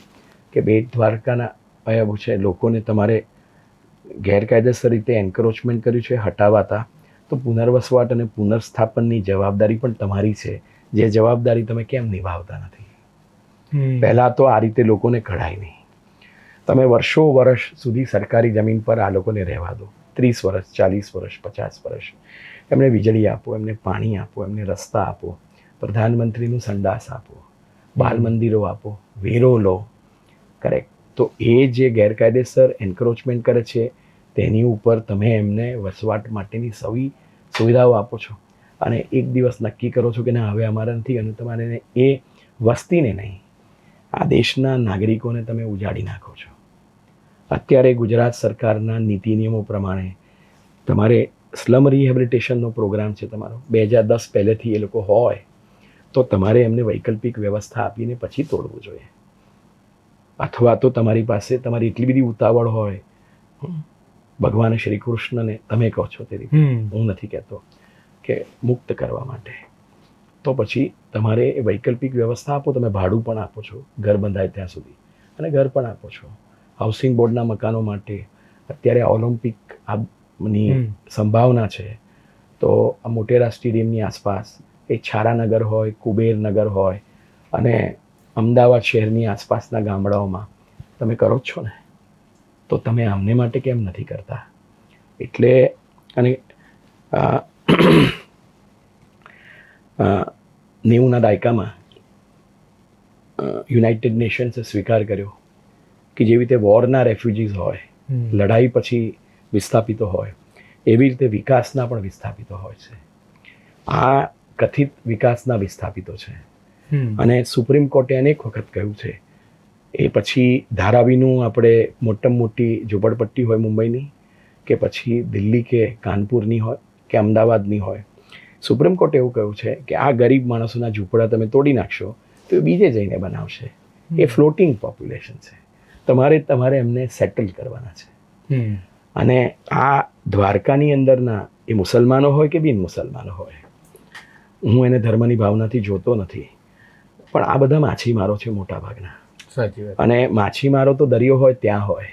કે બેટ દ્વારકાના અયબ છે લોકોને તમારે ગેરકાયદેસર રીતે એન્ક્રોચમેન્ટ કર્યું છે, હટાવાતા, તો પુનર્વસવાટ અને પુનર્સ્થાપનની જવાબદારી પણ તમારી છે. જે જવાબદારી તમે કેમ નિભાવતા નથી? પહેલાં તો આ રીતે લોકોને કઢાય નહીં. તમે વર્ષ સુધી સરકારી જમીન પર આ લોકોને રહેવા દો, 30 વર્ષ, 40 વર્ષ, 50 વર્ષ. એમને વીજળી આપો, એમને પાણી આપો, એમને રસ્તા આપો, પ્રધાનમંત્રીનું સંડાસ આપો, બાલ મંદિરો આપો, વેરો લો, કરેક્ટ. તો એ જે ગેરકાયદેસર એન્ક્રોચમેન્ટ કરે છે તેની ઉપર તમે એમને વસવાટ માટેની સુવિધાઓ આપો છો અને એક દિવસ નક્કી કરો છો કે ના હવે અમારા નથી, અને તમારે એ વસ્તીને નહીં, આ દેશના નાગરિકોને તમે ઉજાડી નાખો છો. અત્યારે ગુજરાત સરકારના નીતિ નિયમો પ્રમાણે તમારે સ્લમ રિહેબિલિટેશનનો પ્રોગ્રામ છે તમારો, 2010 પહેલેથી એ લોકો હોય તો તમારે એમને વૈકલ્પિક વ્યવસ્થા આપીને પછી તોડવું જોઈએ. અથવા તો તમારી પાસે તમારી એટલી બધી ઉતાવળ હોય, ભગવાન શ્રી કૃષ્ણને તમે કહો છો તે રીતે, હું નથી કહેતો, કે મુક્ત કરવા માટે, તો પછી તમારે એ વૈકલ્પિક વ્યવસ્થા આપો. તમે ભાડું પણ આપો છો ઘર બંધાય ત્યાં સુધી, અને ઘર પણ આપો છો. હાઉસિંગ બોર્ડના મકાનો માટે અત્યારે ઓલિમ્પિક ની સંભાવના છે, તો આ મોટેરા સ્ટેડિયમની આસપાસ એ છારાનગર હોય, કુબેરનગર હોય અને અમદાવાદ શહેરની આસપાસના ગામડાઓમાં તમે કરો જ છો ને, તો તમે અમને માટે કેમ નથી કરતા? એટલે અને 90ના દાયકામાં યુનાઇટેડ નેશન્સે સ્વીકાર કર્યો કે જેવી રીતે વોરના રેફ્યુજીઝ હોય, લડાઈ પછી વિસ્થાપિતો હોય, એવી રીતે વિકાસના પણ વિસ્થાપિતો હોય છે. આ કથિત વિકાસના વિસ્થાપિતો છે. અને સુપ્રીમ કોર્ટે અનેક વખત કહ્યું છે. એ પછી ધારાવીનું આપણે મોટામાં મોટી ઝૂંપડપટ્ટી હોય મુંબઈની, કે પછી દિલ્હી કે કાનપુરની હોય કે અમદાવાદની હોય, સુપ્રીમ કોર્ટે એવું કહ્યું છે કે આ ગરીબ માણસોના ઝૂંપડા તમે તોડી નાખશો તો એ બીજે જઈને બનાવશે. એ ફ્લોટિંગ પોપ્યુલેશન છે. તમારે એમને સેટલ કરવાના છે. અને આ દ્વારકાની અંદરના એ મુસલમાનો હોય કે બિન મુસલમાનો હોય, હું એને ધર્મની ભાવનાથી જોતો નથી, પણ આ બધા માછીમારો છે મોટા ભાગના. સાચી વાત. અને માછીમારો તો દરિયો હોય ત્યાં હોય,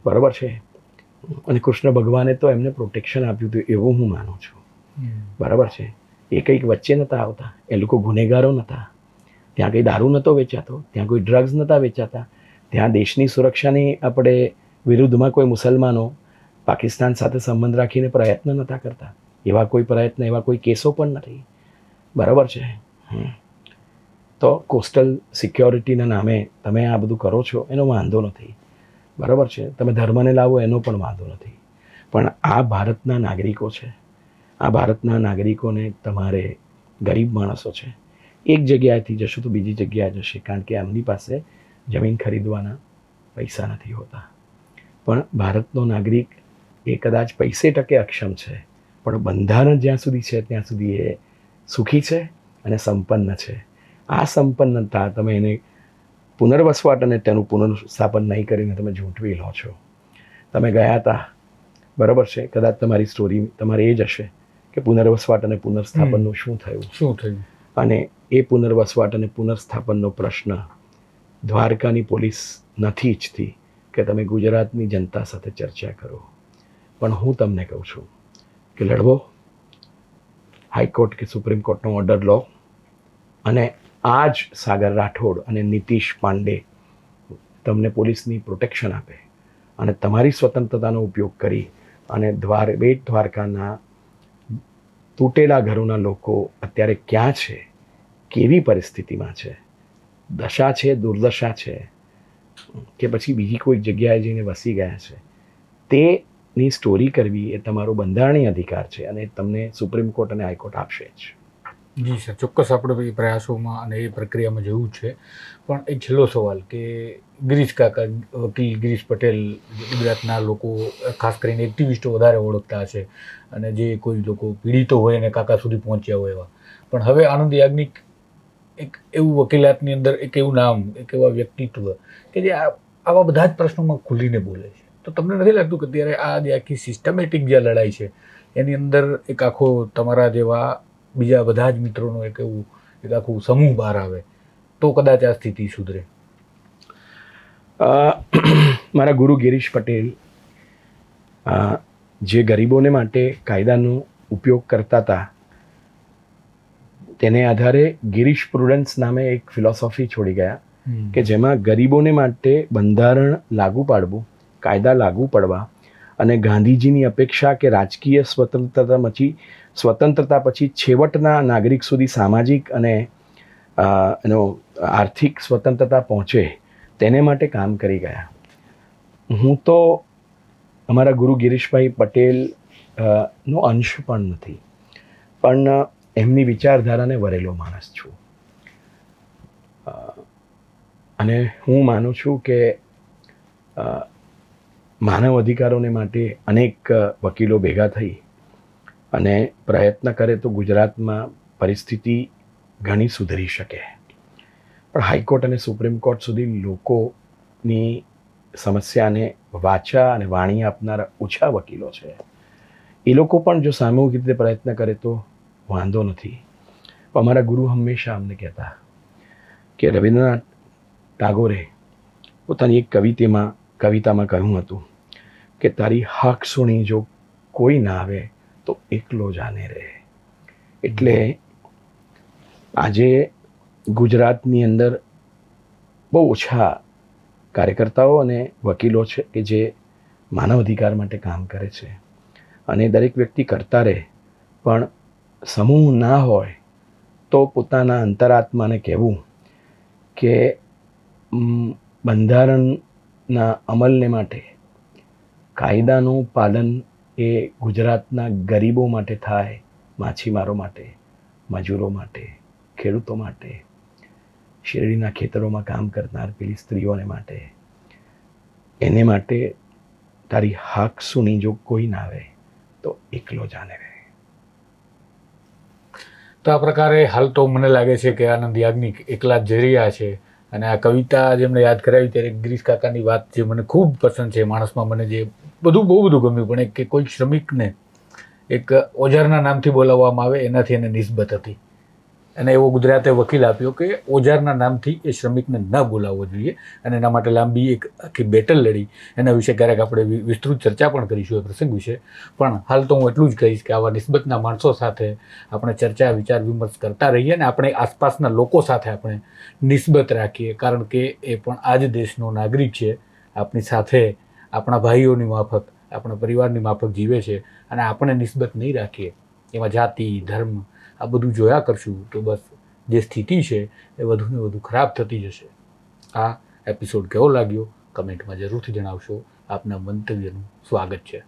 બરાબર છે, અને કૃષ્ણ ભગવાને તો એમને પ્રોટેક્શન આપ્યું હતું એવું હું માનું છું, બરાબર છે. એ કંઈક વચ્ચે નહોતા આવતા, એ લોકો ગુનેગારો નહોતા, ત્યાં કંઈ દારૂ નહોતો વેચાતો, ત્યાં કોઈ ડ્રગ્સ નહોતા વેચાતા, ત્યાં દેશની સુરક્ષાની આપણે વિરુદ્ધમાં કોઈ મુસલમાનો પાકિસ્તાન સાથે સંબંધ રાખીને પ્રયત્ન નહોતા કરતા. એવા કોઈ પ્રયત્ન, એવા કોઈ કેસો પણ નથી. બરાબર છે. તો કોસ્ટલ સિક્યોરિટીના નામે તમે આ બધું કરો છો એનો વાંધો નથી. બરાબર છે. તમે ધર્મને લાવો એનો પણ વાંધો નથી. પણ આ ભારતના નાગરિકો છે. આ ભારતના નાગરિકોને તમારે, ગરીબ માણસો છે, એક જગ્યાએથી જશો તો બીજી જગ્યાએ જશે, કારણ કે એમની પાસે જમીન ખરીદવાના પૈસા નથી હોતા. પણ ભારતનો નાગરિક એ કદાચ પૈસે ટકે અક્ષમ છે, પણ બંધારણ જ્યાં સુધી છે ત્યાં સુધી એ સુખી છે અને સંપન્ન છે. આ સંપન્નતા તમે એને પુનર્વસવાટ અને તેનું પુનર્સ્થાપન નહીં કરીને તમે ઝૂંટવી લો છો. તમે ગયા હતા, બરાબર છે, કદાચ તમારી સ્ટોરી તમારે એ જ હશે કે પુનર્વસવાટ અને પુનર્સ્થાપનનું શું થયું. અને એ પુનર્વસવાટ અને પુનર્સ્થાપનનો પ્રશ્ન દ્વારકાની પોલીસ નથી ઈચ્છતી કે તમે ગુજરાતની જનતા સાથે ચર્ચા કરો. પણ હું તમને કહું છું કે લડવો, હાઈકોર્ટ કે સુપ્રીમ કોર્ટનો ઓર્ડર લો, અને આ જ સાગર રાઠોડ અને નીતિશ પાંડે તમને પોલીસની પ્રોટેક્શન આપે અને તમારી સ્વતંત્રતાનો ઉપયોગ કરી અને બેટ દ્વારકાના તૂટેલા ઘરોના લોકો અત્યારે ક્યાં છે, કેવી પરિસ્થિતિમાં છે, દશા છે, દુર્દશા છે, કે પછી બીજી કોઈ જગ્યાએ જઈને વસી ગયા છે, તેની સ્ટોરી કરવી એ તમારો બંધારણીય અધિકાર છે અને તમને સુપ્રીમ કોર્ટ અને હાઈકોર્ટ આપશે જ. જી સર, ચોક્કસ આપણે એ પ્રયાસોમાં અને એ પ્રક્રિયામાં જવું છે. પણ એક છેલ્લો સવાલ કે ગિરીશ કાકા, વકીલ ગિરીશ પટેલ, ગુજરાતના લોકો ખાસ કરીને એક્ટિવિસ્ટો વધારે ઓળખતા હશે અને જે કોઈ લોકો પીડિતો હોય અને કાકા સુધી પહોંચ્યા હોય એવા. પણ હવે આનંદ યાજ્ઞિક એક એવું વકીલાતની અંદર એક એવું નામ, એક એવા વ્યક્તિત્વ કે જે આવા બધા જ પ્રશ્નોમાં ખુલીને બોલે છે. તો તમને નથી લાગતું કે અત્યારે આ જે આખી સિસ્ટમેટિક જે લડાઈ છે એની અંદર એક આખો તમારા જેવા બીજા બધા જ મિત્રોનો એક આખું સમૂહ બહાર આવે તો કદાચ આ સ્થિતિ સુધરે? મારા ગુરુ ગિરીશ પટેલ જે ગરીબોને માટે કાયદાનો ઉપયોગ કરતા હતા, તેને આધારે ગિરીશ પ્રુડન્સ નામે એક ફિલોસોફી છોડી ગયા કે જેમાં ગરીબોને માટે બંધારણ લાગુ પાડવું, કાયદા લાગુ પડવા અને ગાંધીજીની અપેક્ષા કે રાજકીય સ્વતંત્રતા પછી છેવટના નાગરિક સુધી સામાજિક અને એનો આર્થિક સ્વતંત્રતા પહોંચે તેને માટે કામ કરી ગયા. હું તો અમારા ગુરુ ગિરીશભાઈ પટેલ નો અંશ પણ નથી, પણ એમની વિચારધારાને વરેલો માણસ છું. અને હું માનું છું કે માનવ અધિકારોને માટે અનેક વકીલો ભેગા થઈ અને પ્રયત્ન કરે તો ગુજરાતમાં પરિસ્થિતિ ઘણી સુધરી શકે. પણ હાઈકોર્ટ અને સુપ્રીમ કોર્ટ સુધી લોકોની સમસ્યાને વાચા અને વાણી આપનારા ઓછા વકીલો છે. એ લોકો પણ જો સામૂહિક રીતે પ્રયત્ન કરે તો વાંધો નથી. અમારા ગુરુ હંમેશા અમને કહેતા કે રવિન્દ્રનાથ ટાગોરે પોતાની એક કવિતામાં કહ્યું હતું કે તારી હાક સુણી જો કોઈ ના આવે તો એકલો જાને રહે. એટલે આજે ગુજરાતની અંદર બહુ ઓછા કાર્યકર્તાઓ અને વકીલો છે કે જે માનવ અધિકાર માટે કામ કરે છે. અને દરેક વ્યક્તિ કરતા રહે, પણ સમૂહ ના હોય તો પોતાના અંતરાત્માને કહેવું કે બંધારણના અમલને માટે કાયદાનું પાલન એ ગુજરાતના ગરીબો માટે થાય, માછીમારો માટે, મજૂરો માટે, ખેડૂતો માટે, શેરડીના ખેતરોમાં કામ કરનાર પેલી સ્ત્રીઓને માટે, એને માટે તારી હાક સુની જો કોઈ ના આવે તો એકલો જાને રહે. તો આ પ્રકારે હાલ તો મને લાગે છે કે આનંદ યાજ્ઞિક એકલા જ જઈ રહ્યા છે. અને આ કવિતા જેમને યાદ કરાવી ત્યારે ગિરીશ કાકાની વાત જે મને ખૂબ પસંદ છે, માણસમાં મને જે બહુ બધું ગમ્યું, પણ કે કોઈ શ્રમિકને એક ઓજારના નામથી બોલાવવામાં આવે એનાથી એને નિસ્બત હતી. અને એવો ગુજરાતે વકીલ આપ્યો કે ઓજારના નામથી એ શ્રમિકને ન બોલાવવો જોઈએ અને એના માટે લાંબી એક આખી બેટલ લડી. એના વિશે ક્યારેક આપણે વિસ્તૃત ચર્ચા પણ કરીશું એ પ્રસંગ વિશે. પણ હાલ તો હું એટલું જ કહીશ કે આવા નિસ્બતના માણસો સાથે આપણે ચર્ચા, વિચાર વિમર્શ કરતા રહીએ અને આપણે આસપાસના લોકો સાથે આપણે નિસ્બત રાખીએ, કારણ કે એ પણ આ જ દેશનો નાગરિક છે. આપણી સાથે આપણા ભાઈઓની માફક આપણા પરિવારની માફક જીવે છે અને આપણે નિસ્બત નહીં રાખીએ, એમાં જાતિ ધર્મ આ બધું જોયા કરશું તો બસ જે સ્થિતિ છે એ વધુને વધુ ખરાબ થતી જશે. આ એપિસોડ કેવો લાગ્યો કમેન્ટમાં જરૂરથી જણાવશો. આપના મંતવ્યનું સ્વાગત છે.